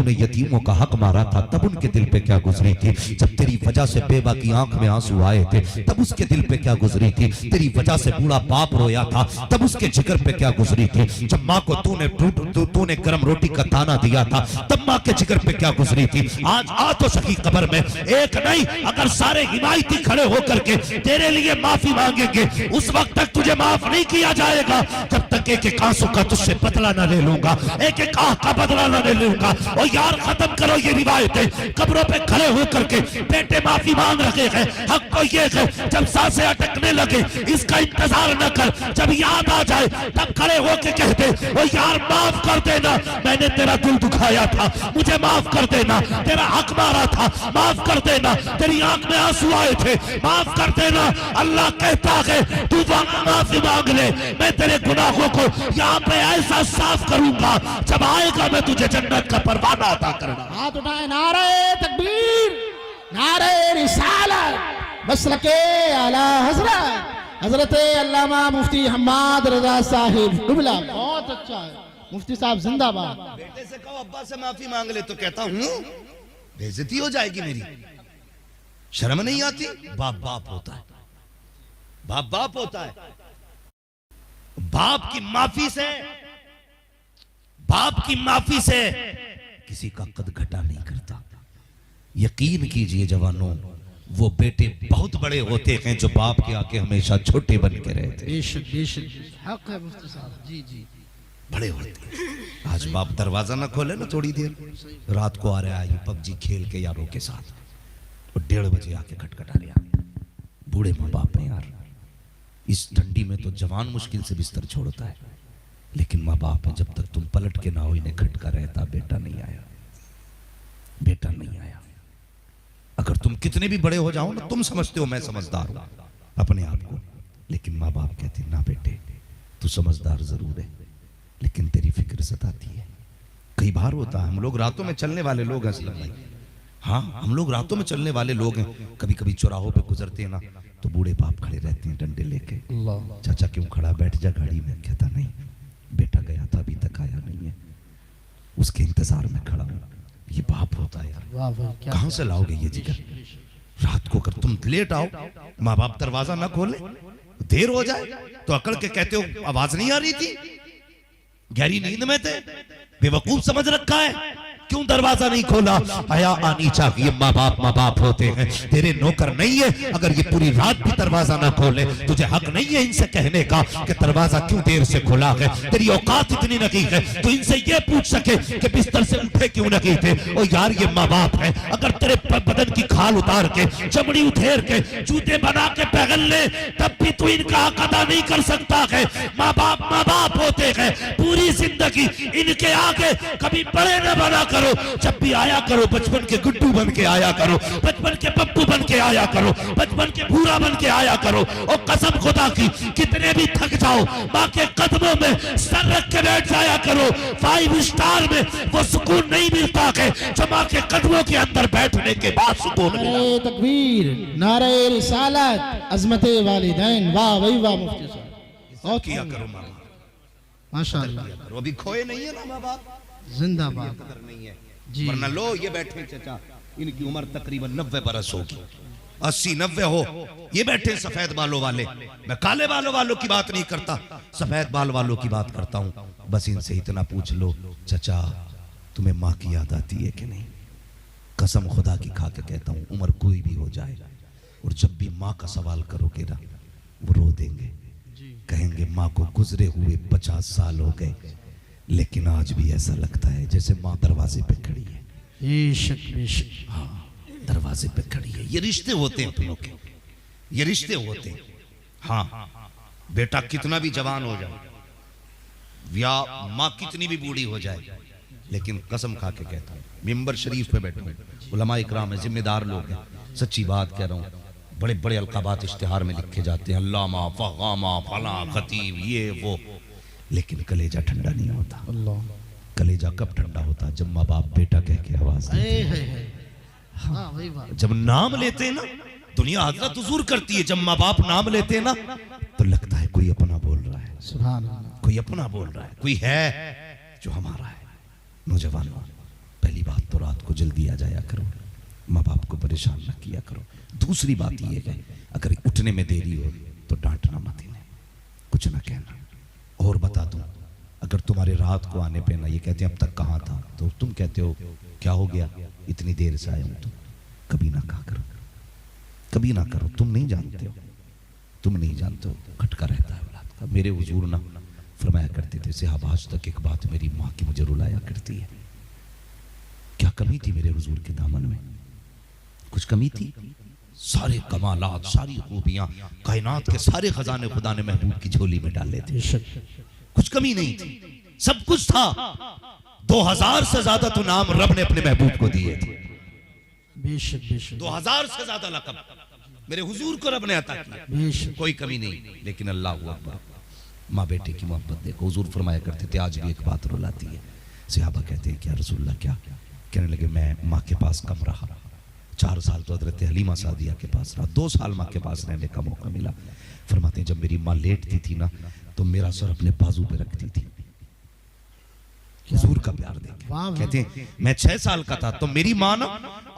तूने यतीमों का हक मारा था तब उनके दिल पे क्या गुजरी थी। जब तेरी वजह से बेवा की आंख में आंसू आए थे तब उसके दिल पे क्या गुजरी थी। तेरी वजह से बूढ़ा बाप रोया था तब उसके जिगर पे क्या गुजरी थी। जब माँ को तूने गरम रोटी का ताना दिया था तब माँ के जिगर पे क्या गुजरी थी। आज आ तो सकी कब्र में, एक नहीं अगर सारे हिमायती खड़े होकर के तेरे लिए माफी मांगेंगे उस वक्त तक तुझे माफ नहीं किया जाएगा जब तक एक एक आंसू का तुझसे बदला न ले लूंगा, एक एक आह का बदला न ले लूंगा। और यार खत्म करो ये रिवायतें, कब्रों पे खड़े होकर के बेटे माफी मांग रहे हैं। हक तो ये है जब सांसें अटकने लगे इसका इंतजार न कर, जब याद आ जाए तब खड़े होकर कहते ओ यार माफ कर देना, मैंने तेरा दिल दुखाया था, मुझे माफ कर देना, तेरा हक मारा था, माफ कर देना, तेरी आंख में आंसू आए थे, माफ कर देना। अल्लाह कहता है तू माफी मांग ले, मैं तेरे गुनाहों को यहाँ पे ऐसा साफ करूंगा जब आएगा मैं तुझे जन्नत का परवाना अता करना। हाथ उठाए, नारे तकबीर, नारे रिसालत, मसलके आला हजरत हजरत अल्लामा मुफ्ती हम्माद रजा साहिब डुबला। बहुत अच्छा है मुफ्ती साहब, जिंदाबाद। बेटे से कहो अब्बा से माफी मांग ले तो कहता हूँ बेइज्जती हो जाएगी मेरी, शर्म नहीं आती। बाप बाप होता है, बाप बाप होता है। बाप की माफी से किसी का कद घटा नहीं करता। यकीन कीजिए जवानों, वो बेटे बहुत बड़े होते हैं जो बाप के आके हमेशा छोटे बन के रहते। बेशक बेशक हक है मुफ्ती साहब, जी जी बड़े होते हैं। आज बाप दरवाजा ना खोले ना थोड़ी देर, रात को आ रहा है पबजी खेल के यारों के साथ और 1:30 बजे आके खटखटा रहा। बूढ़े माँ बाप हैं यार, इस ठंडी में तो जवान मुश्किल से बिस्तर छोड़ता है, लेकिन माँ बाप है जब तक तुम पलट के ना हो इन्हें खटका रहता बेटा नहीं आया, बेटा नहीं आया। अगर तुम कितने भी बड़े हो जाओ ना, तुम समझते हो मैं समझदार हूं अपने आप को, लेकिन माँ बाप कहते ना बेटे तू समझदार जरूर है लेकिन तेरी फिक्र सताती है। कई बार होता है, हम लोग रातों में चलने वाले लोग हैं असलम भाई, हाँ हम लोग रातों में चलने वाले लोग हैं। कभी कभी चौराहों पे गुजरते हैं ना तो बूढ़े बाप खड़े रहते हैं डंडे लेके, चाचा क्यों खड़ा, बैठ जा गाड़ी में। कहता नहीं बेटा गया था अभी तक आया नहीं है, उसके इंतजार में खड़ा हूं। ये बाप होता है यार, कहां से लाओगे ये जिगर। रात को अगर तुम लेट आओ, माँ बाप दरवाजा ना खोले, देर हो जाए तो अकड़ के कहते हो आवाज नहीं आ रही थी, गहरी नींद में थे, बेवकूफ समझ रखा है, क्यों दरवाजा नहीं खोला। हया आनी चाहिए, माँ बाप होते हैं, तेरे नौकर नहीं है। अगर ये पूरी रात भी दरवाजा ना खोले तुझे हक नहीं है इनसे कहने का कि दरवाजा क्यों देर से खोला है। तेरी औकात इतनी नहीं है तो इनसे ये पूछ सके कि बिस्तर से उठे क्यों नहीं थे। ओ यार ये माँ बाप है, अगर तेरे बदन की खाल उतार के चमड़ी उधेर के जूते बना के पहन ले तब भी तू इनका हक अदा नहीं कर सकता है। माँ बाप होते हैं, पूरी जिंदगी इनके आगे कभी बड़े न बना करो। जब भी आया करो बचपन के गुड्डू बन के आया करो, बचपन के पप्पू बन के आया करो, बचपन के भूरा बन के आया करो। और कसम खुदा की कितने भी थक जाओ माँ के कदमों में सर रख के बैठ जाया करो। 5 स्टार में वो सुकून नहीं मिलता है जो माँ के कदमों के अंदर बैठने के बाद सुकून मिला। नारे तकबीर, नारे रिसालत, अज़मते वालिदैन। वाह भाई वाह मुफ्ती साहब, और किया करो माँ, माशाअल्लाह। अभी खोए नहीं है ना माँ बाप, जिंदाबाद नहीं है जी। वरना लो ये बैठे चचा, इनकी उम्र तकरीबन 90 बरस होगी, 80-90 हो, ये बैठे सफेद बालों वाले। मैं काले बालों वालों की बात नहीं करता, सफेद बाल वालों की बात करता हूँ। बस इनसे इतना पूछ लो चचा तुम्हें माँ की याद आती है कि नहीं। कसम खुदा की खा के कहता हूँ उम्र कोई भी हो जाए और जब भी माँ का सवाल करोगे ना वो रो देंगे, कहेंगे माँ को गुजरे हुए 50 साल हो गए लेकिन आज भी ऐसा लगता है जैसे माँ दरवाजे पे खड़ी है। बेशक बेशक, हाँ दरवाजे पे खड़ी है। ये रिश्ते होते हैं अपनों के, ये रिश्ते होते हैं। हाँ बेटा कितना भी जवान हो जाए या माँ कितनी भी बूढ़ी हो जाए, लेकिन कसम खा के कहता हूँ मिंबर शरीफ पे बैठे हैं, उलमा इकराम है, जिम्मेदार लोग हैं, सच्ची बात कह रहा हूँ। बड़े बड़े अलकाबात इश्तिहार में लिखे जाते हैं, अल्लामा फगामा फला खतीब ये वो, लेकिन कलेजा ठंडा नहीं होता। कलेजा कब ठंडा होता जब माँ बाप बेटा कह के आवाज देते। हाँ, जब नाम लेते हैं ना दुनिया हजरत हुजूर करती है, जब माँ बाप नाम लेते हैं ना तो लगता है कोई अपना बोल रहा है, सुभान अल्लाह, कोई अपना बोल रहा है, कोई है जो हमारा है। नौजवानों पहली बात तो रात को जल्दी आ जाया करो, माँ बाप को परेशान न किया करो। दूसरी बात यह है अगर उठने में देरी हो तो डांटना मत इन्हें, कुछ ना कहना। और बता दूं, अगर तुम्हारे रात को आने पे ना ये कहते हैं अब तक कहाँ था, तो तुम कहते हो क्या हो गया इतनी देर से आया हूं, तो कभी ना कहा करो, कभी ना करो। तुम नहीं जानते हो, तुम नहीं जानते हो, खटका रहता है औलाद का। मेरे हुजूर ना फरमाया करते थे, साहब आज तक एक बात मेरी माँ की मुझे रुलाया करती है। क्या कमी थी मेरे हुजूर के दामन में? कुछ कमी थी? सारे कमालात, सारी खूबियां, कायनात के सारे खजाने खुदा ने महबूब की झोली में डाले थे, कुछ कमी नहीं थी, सब कुछ था। 2000 से ज्यादा तो नाम रब ने अपने महबूब को दिए थे, बेशक बेशक 2000 से ज्यादा लक़ब मेरे हुजूर को रब ने अता किया, कोई कमी नहीं। लेकिन अल्लाह अकबर, माँ बेटे की मोहब्बत देखो। हुजूर फरमाया करते थे आज भी एक बात रुलाती है। सहाबा कहते हैं क्या रसूलल्लाह क्या? कहने लगे मैं माँ के पास कम रहा, 4 साल तो हजरत हलीमा सादिया के पास रहा, 2 साल माँ के पास रहने का मौका मिला। फरमाते हैं जब मेरी माँ लेटती थी ना तो मेरा सर अपने बाजू पे रखती थी। हुजूर का प्यार देखे। कहते हैं मैं 6 साल का था तो मेरी माँ ना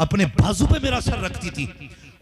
अपने बाजू पे मेरा सर रखती थी,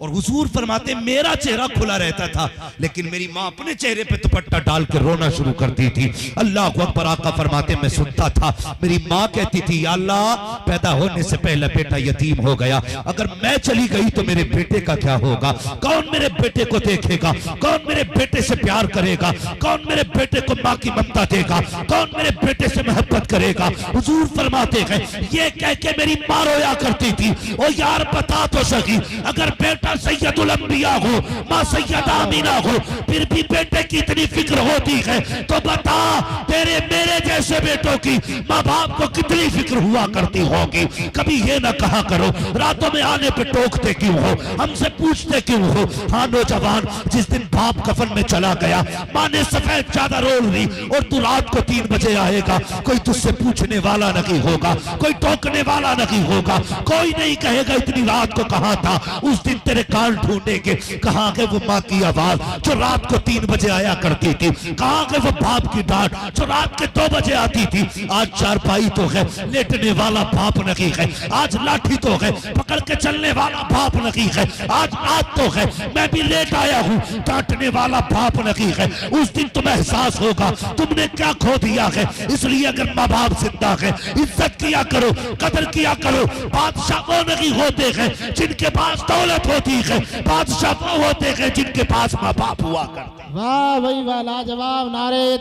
और हुजूर फरमाते मेरा चेहरा खुला रहता था लेकिन मेरी माँ अपने चेहरे पे दुपट्टा डाल के रोना शुरू करती थी। अल्लाह अकबर। आका फरमाते मैं सुनता था, मेरी माँ कहती थी या अल्लाह पैदा होने से पहले बेटा यतीम हो गया, अगर मैं चली गई तो मेरे बेटे का क्या होगा? कौन मेरे बेटे को देखेगा? कौन मेरे बेटे से प्यार करेगा? कौन मेरे बेटे को माँ की ममता देगा? कौन मेरे बेटे से मोहब्बत करेगा? हुजूर फरमाते हैं ये कह के मेरी माँ रोया करती थी, ओ यार बता तो सकी अगर बेटा सैयदुल अंबिया हो, माँ सैयदा आमीना हो, फिर भी बेटे की इतनी फिक्र होती है तो बता तेरे मेरे जैसे बेटों की माँ बाप को कितनी फिक्र हुआ करती होगी। कभी ये ना कहा करो रातों में आने पे टोकते क्यों हो, हमसे पूछते क्यों हो। हाँ नौजवान, जिस दिन बाप कफन में चला गया, माँ ने सफेद चादर ओढ़ ली और तू रात को 3 बजे आएगा, कोई तुझसे पूछने वाला नहीं होगा, कोई टोकने वाला नहीं होगा, कोई नहीं कहेगा इतनी रात को कहाँ था। उस दिन तेरे कान ढूंढेंगे कहाँ गए वो माँ की आवाज जो रात को 3 बजे आया करती थी, कहाँ गए वो बाप की डांट जो रात के 2 बजे आती थी। आज चारपाई तो है, लेटने वाला बाप नहीं है, आज लाठी तो है, पकड़ के चलने वाला बाप नहीं है, आज तो है मैं भी लेट आया हूँ, डांटने वाला बाप नहीं है। उस दिन तुम्हें एहसास होगा तुमने क्या खो दिया है। इसलिए अगर माँ बाप जिंदा है इज्जत किया करो, कदर किया करो। बादशाह वो नहीं होते हैं जिनके पास दौलत होती है, बादशाह वो होते हैं जिनके पास माँ बाप हुआ करते। वाह भाई वाह, लाजवाब नारे।